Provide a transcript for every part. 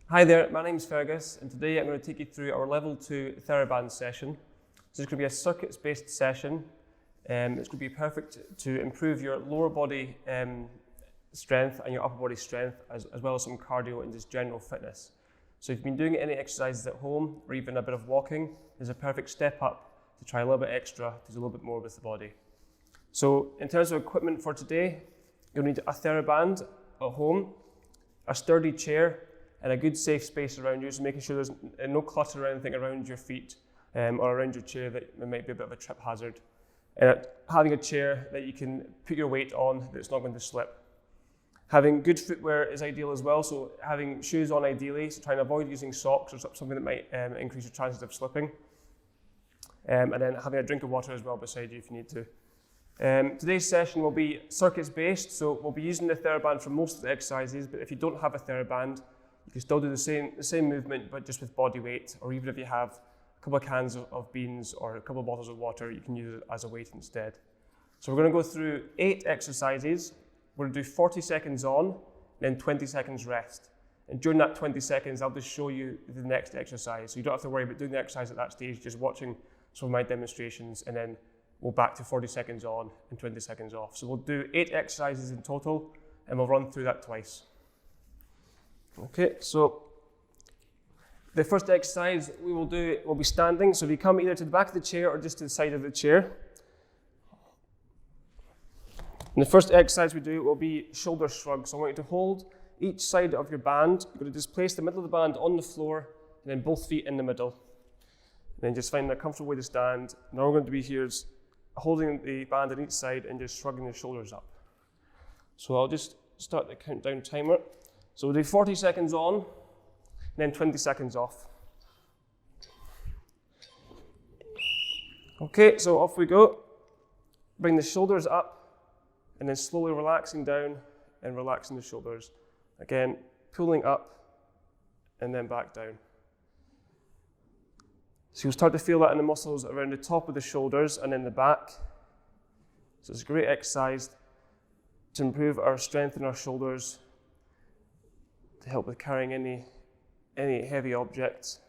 Hi there, my name's Fergus, and today I'm going to take you through our Level 2 Theraband session. So it's going to be a circuits-based session. It's going to be perfect to improve your lower body strength and your upper body strength, as well as some cardio and just general fitness. So if you've been doing any exercises at home, or even a bit of walking, there's a perfect step up to try a little bit extra, to do a little bit more with the body. So in terms of equipment for today, you'll need a Theraband at home, a sturdy chair, and a good safe space around you, so making sure there's no clutter or anything around your feet or around your chair that might be a bit of a trip hazard. Having a chair that you can put your weight on that's not going to slip. Having good footwear is ideal as well, so having shoes on ideally, so trying to avoid using socks or something that might increase your chances of slipping. And then having a drink of water as well beside you if you need to. Today's session will be circuits based, so we'll be using the Theraband for most of the exercises, but if you don't have a Theraband, you can still do the same movement, but just with body weight, or even if you have a couple of cans of beans or a couple of bottles of water, you can use it as a weight instead. So we're going to go through 8 exercises. We're going to do 40 seconds on, then 20 seconds rest. And during that 20 seconds, I'll just show you the next exercise. So you don't have to worry about doing the exercise at that stage, just watching some of my demonstrations, and then we'll back to 40 seconds on and 20 seconds off. So we'll do 8 exercises in total, and we'll run through that twice. Okay, so the first exercise we will do will be standing. So if you come either to the back of the chair or just to the side of the chair. And the first exercise we do will be shoulder shrugs. So I want you to hold each side of your band. You're going to just place the middle of the band on the floor and then both feet in the middle. And then just find a comfortable way to stand. And all we're going to be here is holding the band on each side and just shrugging the shoulders up. So I'll just start the countdown timer. So we'll do 40 seconds on, and then 20 seconds off. Okay, so off we go. Bring the shoulders up, and then slowly relaxing down and relaxing the shoulders. Again, pulling up, and then back down. So you'll start to feel that in the muscles around the top of the shoulders and in the back. So it's a great exercise to improve our strength in our shoulders, to help with carrying any heavy objects.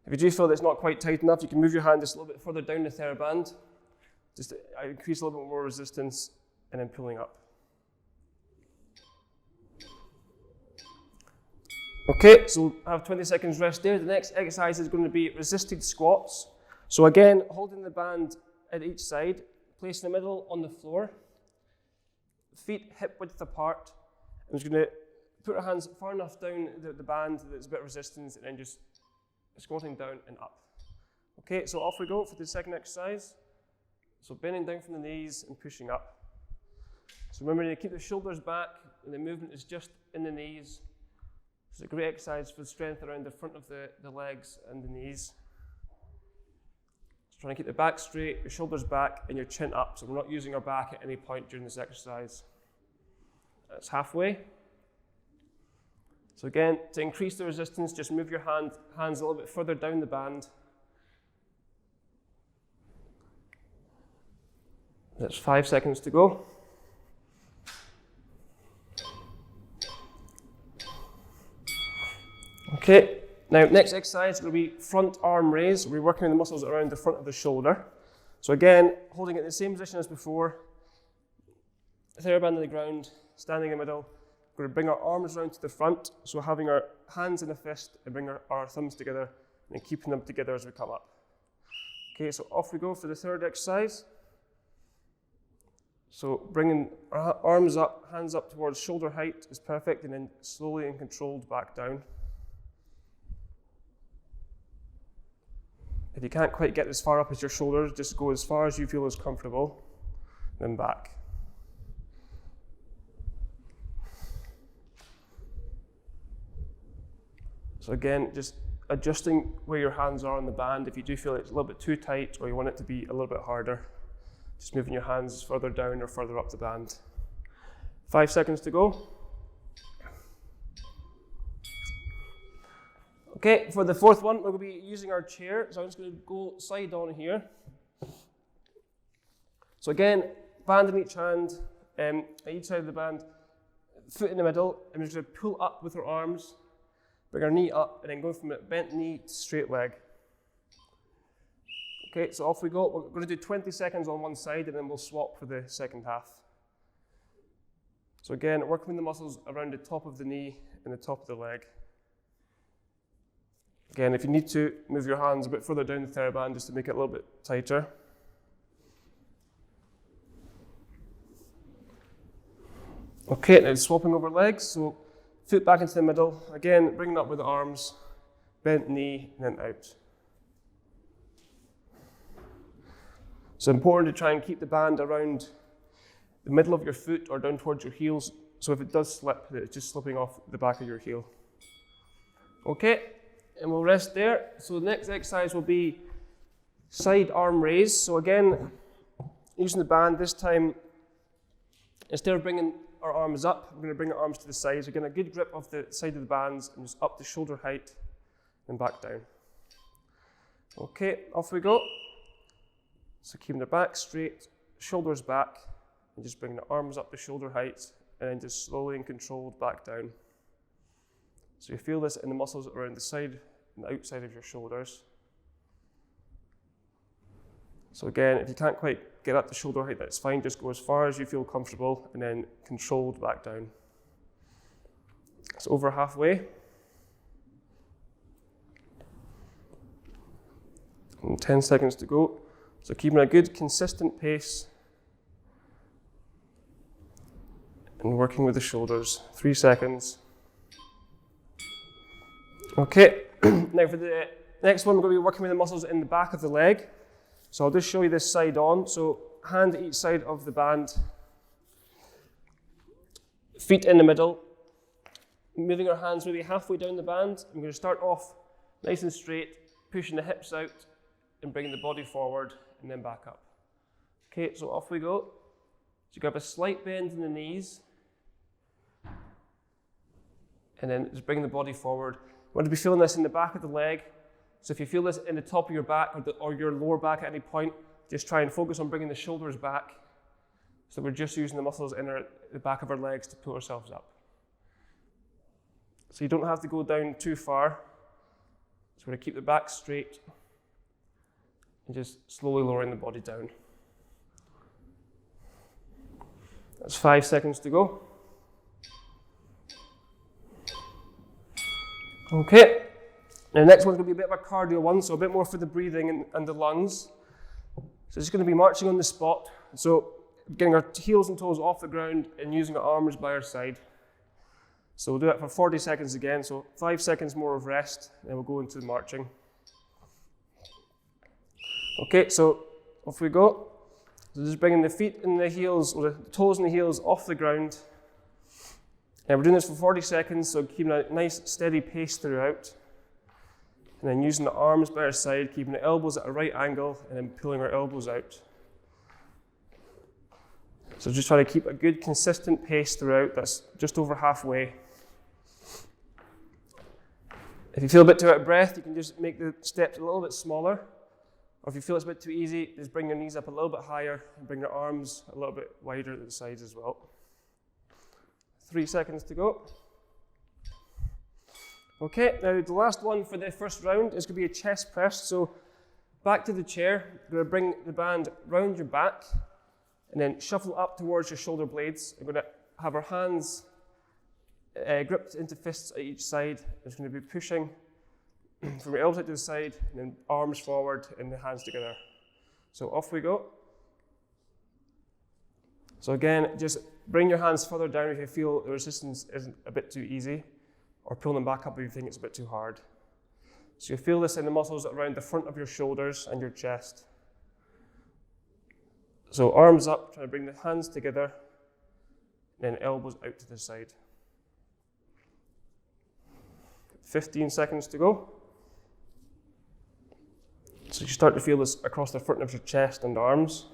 If you do feel that it's not quite tight enough, you can move your hand just a little bit further down the Theraband, just to increase a little bit more resistance, and then pulling up. Okay, so we'll have 20 seconds rest there. The next exercise is going to be resisted squats. So again, holding the band at each side, place in the middle on the floor, feet hip width apart. I'm just going to put our hands far enough down the band that there's a bit of resistance, and then just squatting down and up. Okay, so off we go for the second exercise. So bending down from the knees and pushing up. So remember to keep the shoulders back, and the movement is just in the knees. It's a great exercise for strength around the front of the legs and the knees. So trying to keep the back straight, your shoulders back, and your chin up. So we're not using our back at any point during this exercise. That's halfway. So again, to increase the resistance, just move your hands a little bit further down the band. That's 5 seconds to go. Okay, now next exercise is going to be front arm raise. We're working on the muscles around the front of the shoulder. So again, holding it in the same position as before. Theraband on the ground, standing in the middle. We're going to bring our arms around to the front, so having our hands in a fist and bring our thumbs together and keeping them together as we come up. Okay, so off we go for the third exercise. So bringing our arms up, hands up towards shoulder height is perfect, and then slowly and controlled back down. If you can't quite get as far up as your shoulders, just go as far as you feel is comfortable, then back. So again, just adjusting where your hands are on the band. If you do feel it's a little bit too tight or you want it to be a little bit harder, just moving your hands further down or further up the band. 5 seconds to go. Okay, for the fourth one, we're going to be using our chair. So I'm just going to go side on here. So again, band in each hand, each side of the band, foot in the middle, and we're just going to pull up with our arms Bring our knee up, and then go from a bent knee to straight leg. Okay, so off we go. We're going to do 20 seconds on one side, and then we'll swap for the second half. So again, working the muscles around the top of the knee and the top of the leg. Again, if you need to, move your hands a bit further down the Theraband just to make it a little bit tighter. Okay, now swapping over legs. So foot back into the middle. Again, bringing up with the arms, bent knee, and then out. So important to try and keep the band around the middle of your foot or down towards your heels. So if it does slip, it's just slipping off the back of your heel. Okay. And we'll rest there. So the next exercise will be side arm raise. So again, using the band this time, instead of bringing our arms up, we're going to bring our arms to the sides. We're getting a good grip of the side of the bands and just up to shoulder height and back down. Okay, off we go. So keeping the back straight, shoulders back, and just bringing the arms up to shoulder height and then just slowly and controlled back down. So you feel this in the muscles around the side and the outside of your shoulders. So again, if you can't quite get up to shoulder height, that's fine. Just go as far as you feel comfortable and then controlled back down. It's over halfway. And 10 seconds to go. So keeping a good consistent pace and working with the shoulders. 3 seconds. Okay, now for the next one, we're going to be working with the muscles in the back of the leg. So I'll just show you this side on. So hand at each side of the band, feet in the middle, moving our hands really halfway down the band. I'm going to start off nice and straight, pushing the hips out and bringing the body forward and then back up. Okay, so off we go. So you grab a slight bend in the knees and then just bring the body forward. You want to be feeling this in the back of the leg. So if you feel this in the top of your back or your lower back at any point, just try and focus on bringing the shoulders back. So we're just using the muscles in the back of our legs to pull ourselves up. So you don't have to go down too far. So we're going to keep the back straight and just slowly lowering the body down. That's 5 seconds to go. Okay, now the next one's going to be a bit of a cardio one, so a bit more for the breathing and the lungs. So it's going to be marching on the spot. So getting our heels and toes off the ground and using our arms by our side. So we'll do that for 40 seconds again, so 5 seconds more of rest, and we'll go into the marching. Okay, so off we go. So just bringing the feet and the heels, or the toes and the heels off the ground. And we're doing this for 40 seconds, so keeping a nice steady pace throughout. And then using the arms by our side, keeping the elbows at a right angle, and then pulling our elbows out. So just trying to keep a good consistent pace throughout. That's just over halfway. If you feel a bit too out of breath, you can just make the steps a little bit smaller. Or if you feel it's a bit too easy, just bring your knees up a little bit higher and bring your arms a little bit wider at the sides as well. 3 seconds to go. Okay, now the last one for the first round is going to be a chest press. So back to the chair, you're going to bring the band round your back and then shuffle up towards your shoulder blades. We're going to have our hands gripped into fists at each side. It's going to be pushing from your elbows out to the side and then arms forward and the hands together. So off we go. So again, just bring your hands further down if you feel the resistance isn't a bit too easy, or pull them back up if you think it's a bit too hard. So you feel this in the muscles around the front of your shoulders and your chest. So arms up, trying to bring the hands together, then elbows out to the side. 15 seconds to go. So you start to feel this across the front of your chest and arms.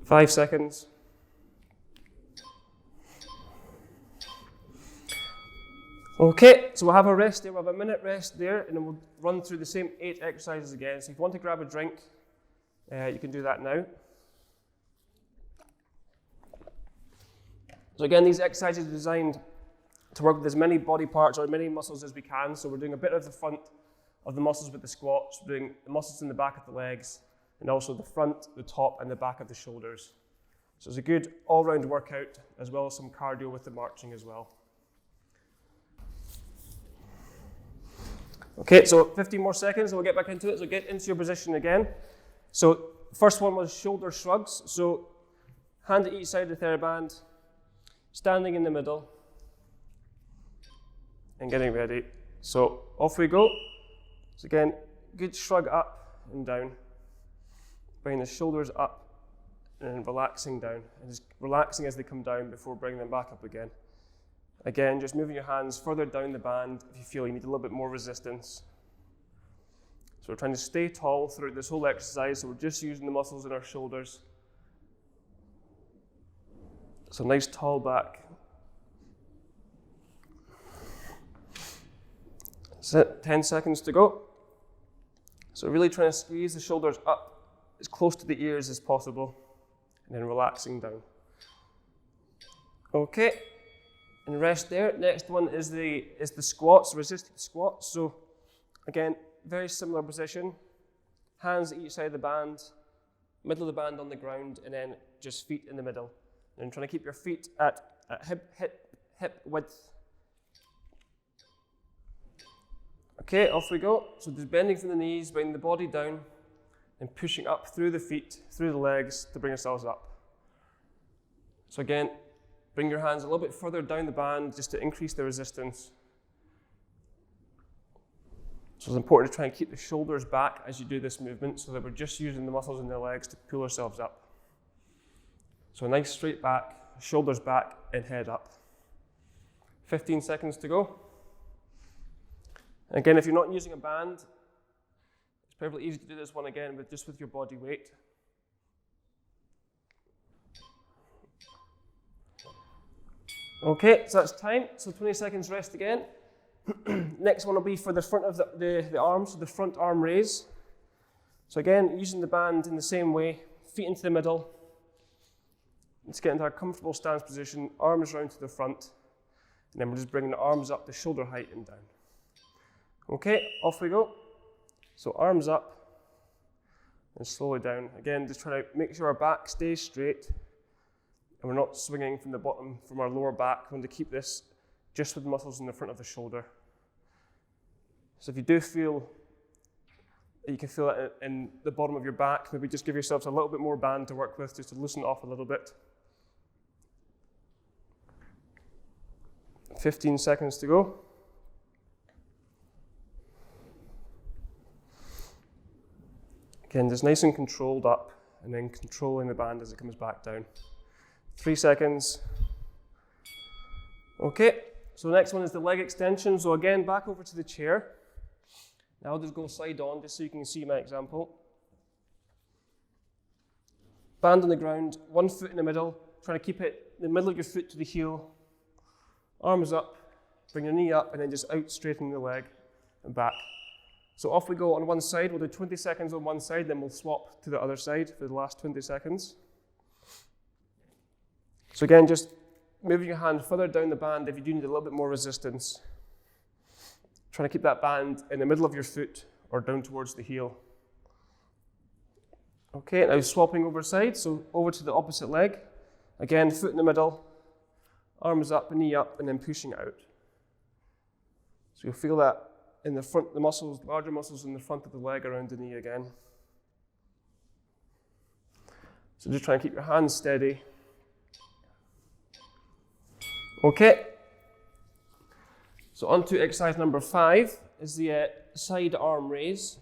5 seconds. Okay, so we'll have a rest there. We'll have a minute rest there, and then we'll run through the same 8 exercises again. So if you want to grab a drink, you can do that now. So again, these exercises are designed to work with as many body parts or many muscles as we can. So we're doing a bit of the front of the muscles with the squats, we're doing the muscles in the back of the legs, and also the front, the top, and the back of the shoulders. So it's a good all-round workout, as well as some cardio with the marching as well. Okay, so 15 more seconds and we'll get back into it. So get into your position again. So first one was shoulder shrugs. So hand at each side of the Theraband, standing in the middle, and getting ready. So off we go. So again, good shrug up and down. Bringing the shoulders up and then relaxing down. And just relaxing as they come down before bringing them back up again. Again, just moving your hands further down the band if you feel you need a little bit more resistance. So we're trying to stay tall throughout this whole exercise, so we're just using the muscles in our shoulders. So nice tall back. That's it, 10 seconds to go. So really trying to squeeze the shoulders up as close to the ears as possible, and then relaxing down. Okay, and rest there. Next one is the squats, resisted squats. So again, very similar position. Hands at each side of the band, middle of the band on the ground, and then just feet in the middle. And trying to keep your feet at hip width. Okay, off we go. So just bending from the knees, bringing the body down, and pushing up through the feet, through the legs to bring ourselves up. So again, bring your hands a little bit further down the band just to increase the resistance. So it's important to try and keep the shoulders back as you do this movement so that we're just using the muscles in the legs to pull ourselves up. So a nice straight back, shoulders back, and head up. 15 seconds to go. Again, if you're not using a band, it's perfectly easy to do this one again, but just with your body weight. Okay, so that's time. So 20 seconds rest again. Next one will be for the front of the arms, so the front arm raise. So again, using the band in the same way, feet into the middle. Let's get into our comfortable stance position, arms round to the front, and then we're just bringing the arms up to shoulder height and down. Okay, off we go. So arms up and slowly down. Again, just trying to make sure our back stays straight and we're not swinging from the bottom, from our lower back. We want to keep this just with the muscles in the front of the shoulder. So if you do feel that you can feel it in the bottom of your back, maybe just give yourselves a little bit more band to work with, just to loosen it off a little bit. 15 seconds to go. Again, just nice and controlled up, and then controlling the band as it comes back down. 3 seconds. Okay, so the next one is the leg extension. So again, back over to the chair. Now I'll just go side on, just so you can see my example. Band on the ground, one foot in the middle, trying to keep it in the middle of your foot to the heel. Arms up, bring your knee up, and then just out, straightening the leg and back. So off we go on one side. We'll do 20 seconds on one side, then we'll swap to the other side for the last 20 seconds. So again, just moving your hand further down the band if you do need a little bit more resistance. Trying to keep that band in the middle of your foot or down towards the heel. Okay, now swapping over sides, so over to the opposite leg. Again, foot in the middle, arms up, knee up, and then pushing out. So you'll feel that in the front, the muscles, larger muscles in the front of the leg around the knee again. So just try and keep your hands steady. Okay. So on to exercise number 5 is the side arm raise.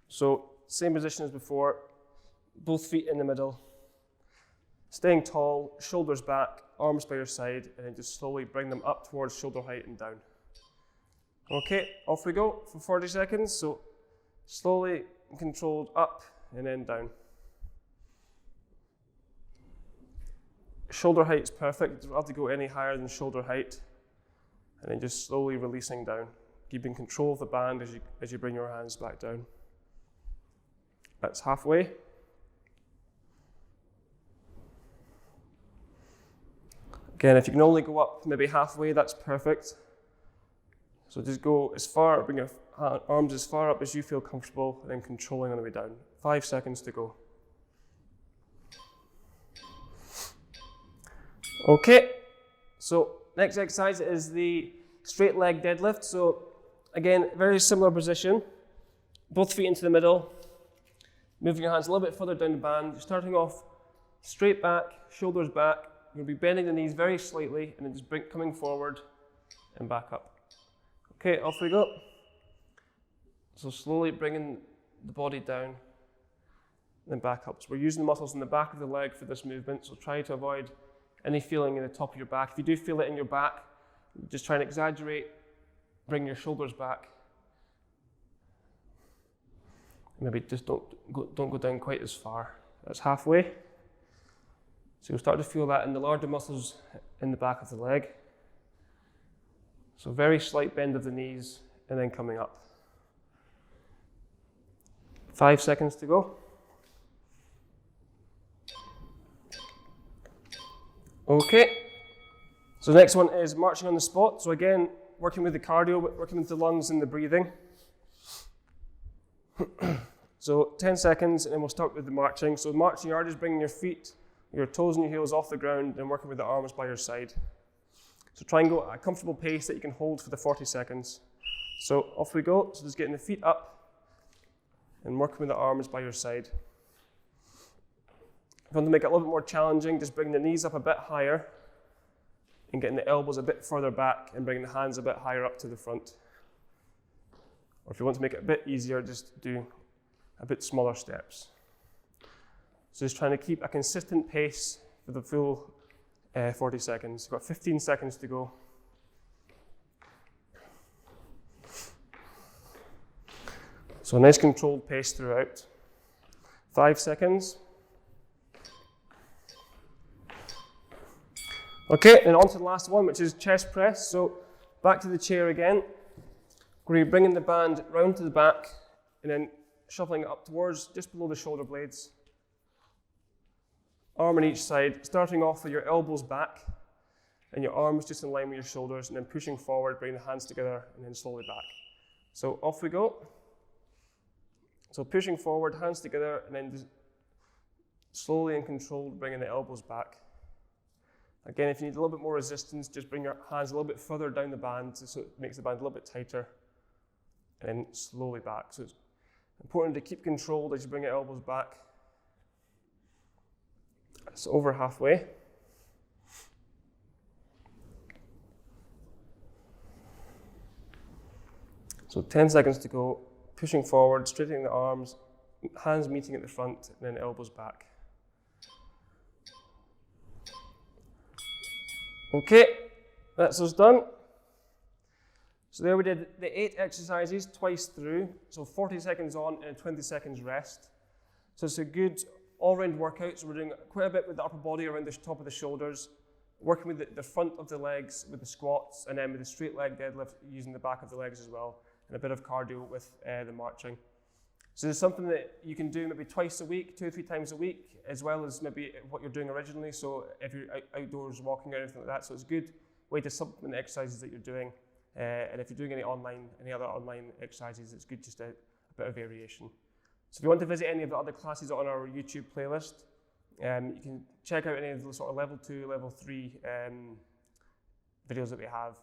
So same position as before, both feet in the middle. Staying tall, shoulders back, arms by your side, and then just slowly bring them up towards shoulder height and down. Okay, off we go for 40 seconds. So slowly and controlled up and then down. Shoulder height is perfect. You don't have to go any higher than shoulder height. And then just slowly releasing down, keeping control of the band as you bring your hands back down. That's halfway. Again, if you can only go up maybe halfway, that's perfect. So just go as far, bring your arms as far up as you feel comfortable, and then controlling on the way down. 5 seconds to go. Okay, so next exercise is the straight leg deadlift. So again, very similar position. Both feet into the middle. Moving your hands a little bit further down the band. You're starting off straight back, shoulders back. You're going to be bending the knees very slightly and then just coming forward and back up. Okay, off we go. So slowly bringing the body down and then back up. So we're using the muscles in the back of the leg for this movement, so try to avoid any feeling in the top of your back. If you do feel it in your back, just try and exaggerate, bring your shoulders back. Maybe just don't go down quite as far. That's halfway. So you'll start to feel that in the larger muscles in the back of the leg. So very slight bend of the knees and then coming up. 5 seconds to go. Okay, so the next one is marching on the spot. So again, working with the cardio, working with the lungs and the breathing. So 10 seconds and then we'll start with the marching. So marching, you are just bringing your feet, your toes and your heels off the ground and working with the arms by your side. So try and go at a comfortable pace that you can hold for the 40 seconds. So off we go. So just getting the feet up and working with the arms by your side. If you want to make it a little bit more challenging, just bring the knees up a bit higher and getting the elbows a bit further back and bringing the hands a bit higher up to the front. Or if you want to make it a bit easier, just do a bit smaller steps. So just trying to keep a consistent pace for the full 40 seconds. You've got 15 seconds to go. So a nice controlled pace throughout. 5 seconds. Okay, and on to the last one, which is chest press. So back to the chair again. We're bringing the band round to the back and then shuffling it up towards just below the shoulder blades. Arm on each side, starting off with your elbows back and your arms just in line with your shoulders, and then pushing forward, bringing the hands together and then slowly back. So off we go. So pushing forward, hands together, and then just slowly and controlled bringing the elbows back. Again, if you need a little bit more resistance, just bring your hands a little bit further down the band so it makes the band a little bit tighter, and then slowly back. So it's important to keep controlled as you bring your elbows back. It's over halfway. So 10 seconds to go, pushing forward, straightening the arms, hands meeting at the front, and then elbows back. Okay, that's us done. So there we did the 8 exercises twice through, so 40 seconds on and 20 seconds rest. So it's a good all-round workout. So we're doing quite a bit with the upper body around the top of the shoulders, working with the front of the legs with the squats, and then with the straight leg deadlift using the back of the legs as well, and a bit of cardio with the marching. So there's something that you can do maybe twice a week, 2 or 3 times a week, as well as maybe what you're doing originally. So if you're outdoors walking or anything like that, so it's a good way to supplement the exercises that you're doing. And if you're doing any other online exercises, it's good just a bit of variation. So if you want to visit any of the other classes on our YouTube playlist, you can check out any of the sort of level 2, level 3 videos that we have.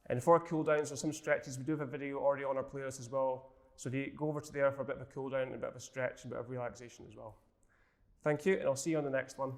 And for cool downs or some stretches, we do have a video already on our playlist as well. So if you go over to there for a bit of a cool down, a bit of a stretch, and a bit of relaxation as well. Thank you, and I'll see you on the next one.